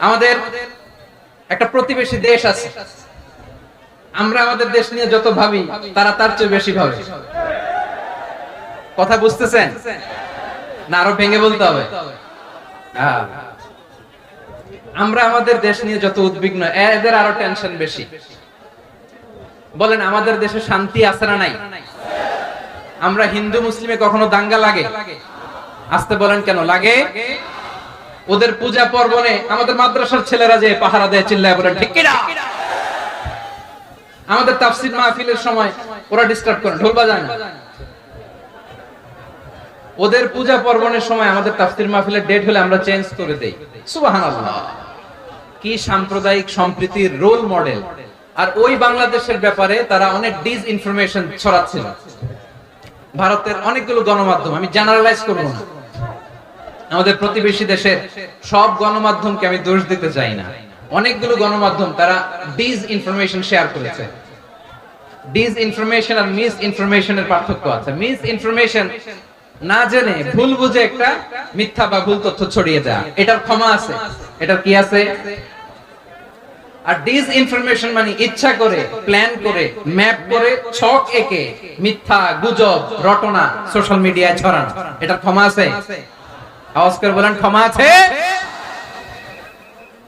আমাদের একটা প্রতিবেশী দেশ আছে, আমরা আমাদের দেশ নিয়ে যত ভাবি তারা তার চেয়ে বেশি ভাবে। কথা বুঝতেছেন না? আরো ভেঙে বলতে হবে। আমরা আমাদের দেশ নিয়ে যত উদ্বিগ্ন, এদের আরো টেনশন বেশি। বলেন আমাদের দেশে শান্তি আছে না নাই? আমরা হিন্দু মুসলিমে কখনো দাঙ্গা লাগে? আসতে বলেন কেন লাগে? ওদের পূজা পার্বণে আমাদের মাদ্রাসার ছেলেরা যে পাহারা দেয়, চিল্লায় বলেন ঠিক কিনা? আমাদের তাফসীর মাহফিলের সময় ওরা ডিস্টার্ব করে, ঢোল বাজায় না। ওদের পূজা পার্বণের সময় আমাদের তাফসীর মাহফিলের ডেট হলে আমরা চেঞ্জ করে দেই। সুবহানাল্লাহ, কি সাম্প্রদায়িক সম্প্রীতির রোল মডেল। আর ওই বাংলাদেশের ব্যাপারে তারা অনেক ডিসইনফরমেশন ছড়াচ্ছিল। ভারতের অনেকগুলো গণমাধ্যম, আমি জেনারেলাইজ করব না, আমাদের প্রতিবেশী দেশের সব গণমাধ্যমকে আমি দোষ দিতে চাই না, অনেকগুলো গণমাধ্যম তারা ডিসইনফরমেশন শেয়ার করেছে। ডিসইনফরমেশন আর মিস ইনফরমেশনের পার্থক্য আছে। মিস ইনফরমেশন না জেনে ভুল বুঝে একটা মিথ্যা বা ভুল তথ্য ছড়িয়ে দেয়া, এটার ক্ষমা আছে, এটার কি আছে। আর ডিসইনফরমেশন মানে ইচ্ছা করে, প্ল্যান করে, ম্যাপ করে, ছক এঁকে মিথ্যা, গুজব, রটনা সোশ্যাল মিডিয়ায় ছড়ানো, এটার ক্ষমা আছে? আওয়াজ করে বলেন ক্ষমা আছে?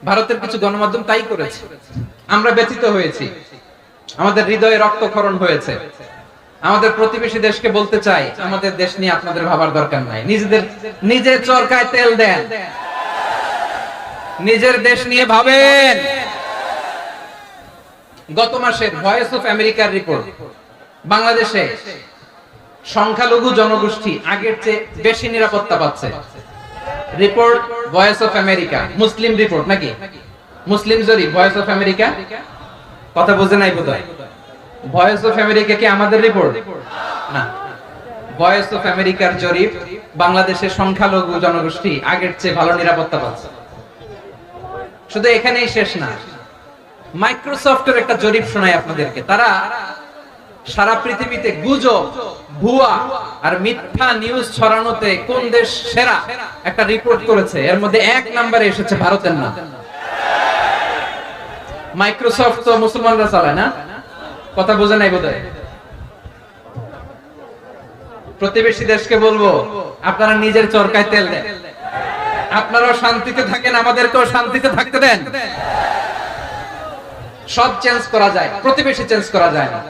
ভারতের কিছু গণমাধ্যম তাই করেছে, আমরা ব্যথিত হয়েছি, আমাদের হৃদয়ে রক্তক্ষরণ হয়েছে। আমাদের প্রতিবেশী দেশকে বলতে চাই, আমাদের দেশ নিয়ে আপনাদের ভাবার দরকার নাই, নিজের চরকায় তেল দেন, নিজের দেশ নিয়ে ভাবেন। গত মাসের ভয়েস অফ আমেরিকার রিপোর্ট, বাংলাদেশে সংখ্যালঘু জনগোষ্ঠী আগের চেয়ে বেশি নিরাপত্তা পাচ্ছে। Report voice of America, Muslim report নাকি? মুসলিম জরিপ, ভয়েস অফ আমেরিকা। কথা বুঝে নাই বোধহয়। ভয়েস অফ আমেরিকা কি আমাদের রিপোর্ট না? ভয়েস অফ আমেরিকার জরিপ, বাংলাদেশের সংখ্যালঘু জনগোষ্ঠী আগের চেয়ে ভালো নিরাপত্তা পাচ্ছে। শুধু এখানেই শেষ না, মাইক্রোসফটের একটা জরিপ শোনাই আপনাদেরকে। তারা সারা পৃথিবীতে গুজব, ভুয়া আর মিথ্যা নিউজ ছড়ানোতে কোন দেশ সেরা একটা রিপোর্ট করেছে, এর মধ্যে 1 নম্বরে এসেছে ভারতের নাম। মাইক্রোসফট তো মুসলমানরা চালায় না? কথা বোঝে নাই বোধহয়। প্রতিবেশী দেশকে বলবো, আপনারা নিজের চরকায় তেল দেন, আপনারাও শান্তিতে থাকেন, আমাদেরকেও শান্তিতে থাকতে দেন। সব চেঞ্জ করা যায়, প্রতিবেশী চেঞ্জ করা যায় না।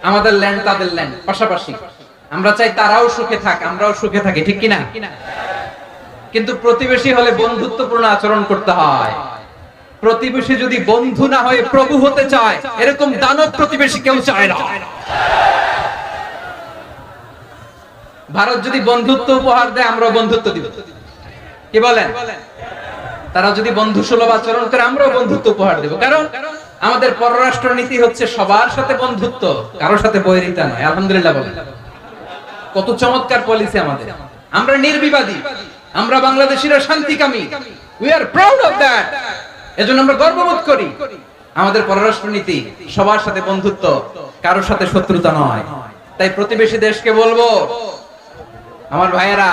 আমাদের ল্যান্ড তাদের ল্যান্ড, পাশাপাশি। আমরা চাই তারাও সুখে থাক, আমরাও সুখে থাকি, ঠিক কিনা? কিন্তু প্রতিবেশী হলে বন্ধুত্বপূর্ণ আচরণ করতে হয়। প্রতিবেশী যদি বন্ধু না হয়ে প্রভু হতে চায়, এরকম দানব প্রতিবেশী কেউ চায় না। ভারত যদি বন্ধুত্ব উপহার দেয়, আমরা বন্ধুত্ব দিব, কি বলেন? তারা যদি বন্ধু সুলভ আচরণ করে, আমরাও বন্ধুত্ব উপহার দেব। কারণ আমাদের পররাষ্ট্র নীতি হচ্ছে সবার সাথে বন্ধুত্ব, কারোর সাথে বৈরিতা নয়। আলহামদুলিল্লাহ বলেন, কত চমৎকার পলিসি আমাদের। আমরা নির্বিবাদী, আমরা বাংলাদেশিরা শান্তিকামী। We are proud of that. এজন্য আমরা গর্ববোধ করি। আমাদের পররাষ্ট্র নীতি সবার সাথে বন্ধুত্ব, কারোর সাথে শত্রুতা নয়। তাই প্রতিবেশী দেশকে বলবো, আমার ভাইয়েরা,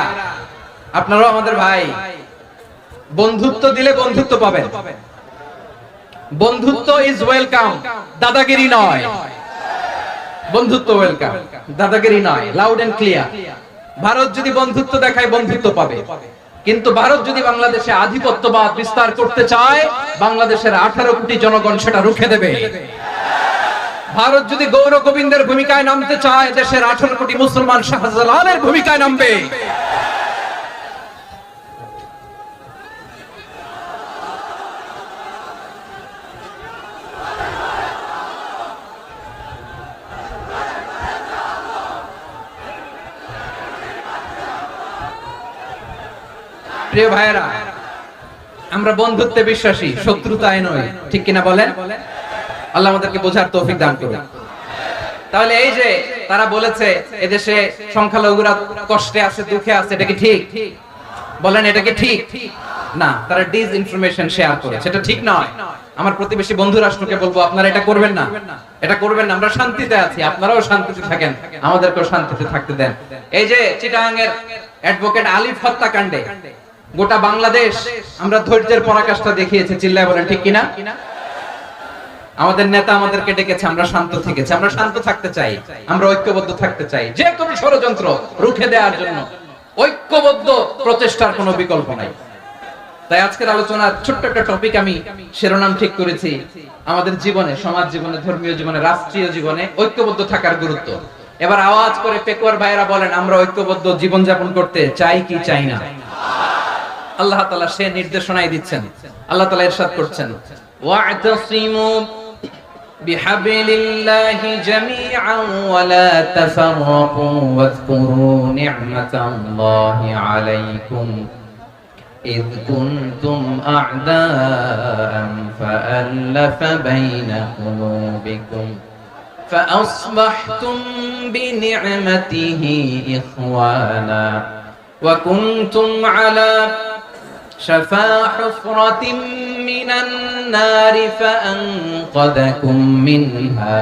আপনারাও আমাদের ভাই, বন্ধুত্ব দিলে বন্ধুত্ব পাবেন। বন্ধুত্ব ইজ ওয়েলকাম, দাদাগিরি নয়। বন্ধুত্ব ওয়েলকাম, দাদাগিরি নয়। Loud and clear. ভারত যদি বন্ধুত্ব দেখায়, বন্ধুত্ব পাবে। কিন্তু ভারত যদি বাংলাদেশে আধিপত্যবাদ বিস্তার করতে চায়, বাংলাদেশের 18 কোটি জনগণ সেটা রুখে দেবে। ভারত যদি গৌর গোবিন্দের ভূমিকায় নামতে চায়, দেশের 18 কোটি মুসলমান শাহজালালের ভূমিকায় নামবে। প্রিয় ভাইয়েরা, আমরা বন্ধুত্বে বিশ্বাসী, শত্রুতায় নয়, ঠিক কিনা বলেন? আল্লাহ আমাদেরকে বোঝার তৌফিক দান করুন। তাহলে এই যে তারা বলেছে এদেশে সংখ্যালঘুরা কষ্টে আছে, দুঃখে আছে, এটা কি ঠিক? বলেন এটা কি ঠিক? না, তারা ডিসইনফরমেশন শেয়ার করে, সেটা ঠিক নয়। আমার প্রতিবেশী বন্ধু রাষ্ট্রকে বলবো, আপনারা এটা করবেন না, এটা করবেন না। আমরা শান্তিতে আছি, আপনারাও শান্তিতে থাকেন, আমাদেরকেও শান্তিতে থাকতে দেন। এই যে চিটাগাং এর অ্যাডভোকেট আলিফ হত্যাকাণ্ডে গোটা বাংলাদেশ আমরা ধৈর্যের পরাকাষ্ঠা দেখিয়েছি, চিল্লায় বলেন ঠিক কিনা? আমাদের নেতা আমাদেরকে ডেকেছে, আমরা শান্ত থেকেছি। আমরা শান্ত থাকতে চাই, আমরা ঐক্যবদ্ধ থাকতে চাই। যে কোনো ষড়যন্ত্র রুখে দেওয়ার জন্য ঐক্যবদ্ধ প্রচেষ্টার কোনো বিকল্প নাই। তাই আজকের আলোচনার ছোট্ট একটা টপিক আমি শিরোনাম ঠিক করেছি, আমাদের জীবনে, সমাজ জীবনে, ধর্মীয় জীবনে, রাষ্ট্রীয় জীবনে ঐক্যবদ্ধ থাকার গুরুত্ব। এবার আওয়াজ করে পেকুয়ার ভাইরা বলেন, আমরা ঐক্যবদ্ধ জীবন যাপন করতে চাই কি চাই না? আল্লাহ তাআলা সে নির্দেশনাই দিচ্ছেন। আল্লাহ তাআলা ইরশাদ করছেন, ওয়া'তাসিমু বিহাবলিল্লাহি জামিআন ওয়া লা তাফাররাকু ওয়াযকুরু নি'মাতাল্লাহি আলাইকুম إذ كنتم أعداء فألف بين قلوبكم فأصبحتم بنعمته إخوانا وكنتم على شفا حفرة من النار فأنقذكم منها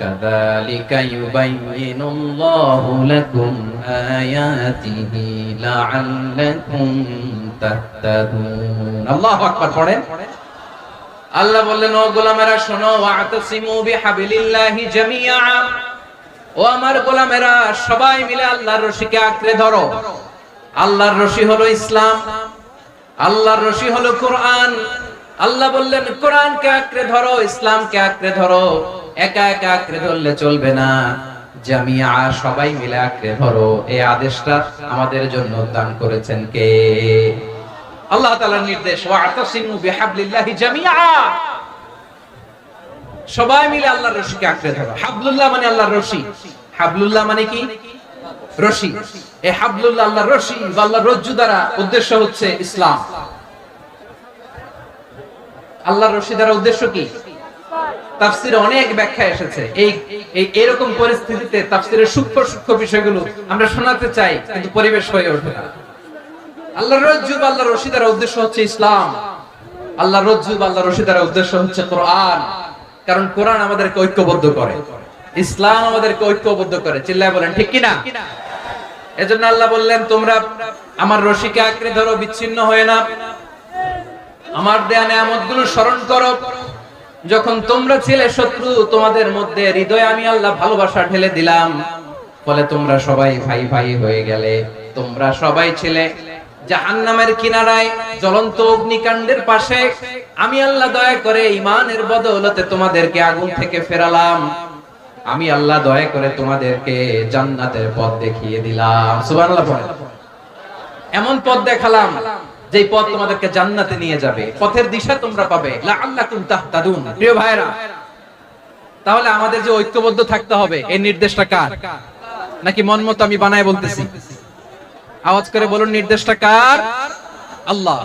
كذلك يبين الله لكم آياته لعلكم تهتدون الله أكبر পড়েন। আল্লাহ বললেন, ও গোলামেরা শোনো, ওয়া'তাসিমু বিহাবলিল্লাহি জামিআ, ও আমার গোলামেরা সবাই মিলে আল্লাহর রশিকে আঁকড়ে ধরো। আল্লাহর রশি হলো ইসলাম, আল্লাহর রশি হলো কোরআন। আল্লাহ বললেন কোরআনকে আঁকড়ে ধরো, ইসলামকে আঁকড়ে ধরো। একা একা আঁকড়ে ধরলে চলবে না, জামিআ সবাই মিলে আঁকড়ে ধরো। এই আদেশটা আমাদের জন্য দান করেছেন কে? আল্লাহ তাআলার নির্দেশ, ওয়া'তাসিমু বিহাবলিল্লাহি জামিআ, সবাই মিলে আল্লাহর রশিকে আঁকড়ে ধরো। হাবলুল্লাহ মানে আল্লাহর রশি। হাবলুল্লাহ মানে কি? রশি। এই হাবলুল্লাহ আল্লাহর রশি বা আল্লাহর রজ্জু দ্বারা উদ্দেশ্য হচ্ছে ইসলাম। আল্লাহর রশি দ্বারা উদ্দেশ্য কি? তাফসিরে অনেক ব্যাখ্যা এসেছে। এই এরকম পরিস্থিতিতে তাফসিরের সূক্ষ্ম সূক্ষ্ম বিষয়গুলো আমরা শোনাতে চাই, কিন্তু পরিবেশ হয়ে ওঠে না। আল্লাহর রজ্জু বা আল্লাহর রশি দ্বারা উদ্দেশ্য হচ্ছে ইসলাম। আল্লাহর রজ্জু বা আল্লাহর রশি দ্বারা উদ্দেশ্য হচ্ছে কোরআন। কারণ কোরআন আমাদেরকে ঐক্যবদ্ধ করে, ইসলাম আমাদেরকে ঐক্যবদ্ধ করে। চিল্লায় বলেন ঠিক কিনা? এজন্য আল্লাহ বললেন, তোমরা আমার রশিকে আঁকড়ে ধরো, বিচ্ছিন্ন হয়ে না। আমার দেয়া নিয়ামতগুলো স্মরণ করো। যখন তোমরা ছিলে শত্রু, তোমাদের মধ্যে হৃদয়ে আমি আল্লাহ ভালোবাসা ঢেলে দিলাম, ফলে তোমরা সবাই ভাই ভাই হয়ে গেলে। তোমরা সবাই ছিলে জাহান্নামের কিনারায়, জ্বলন্ত অগ্নিকাণ্ডের পাশে। আমি আল্লাহ দয়া করে ঈমানের বদৌলতে তোমাদেরকে আগুন থেকে ফেরালাম। আমি আল্লাহ দয়া করে তোমাদেরকে জান্নাতের পথ দেখিয়ে দিলাম। সুবহানাল্লাহ বলেন। এমন পথ দেখালাম যে পথ তোমাদেরকে জান্নাতে নিয়ে যাবে, পথের দিশা তোমরা পাবে। লাআল্লাকুম তাহতাদুন। প্রিয় ভাইরা, তাহলে আমাদের যে ঐক্যবদ্ধ থাকতে হবে, এই নির্দেশটা কার? নাকি মন মতো আমি বানায় বলতেছি? আওয়াজ করে বলুন, নির্দেশটা কার? আল্লাহ।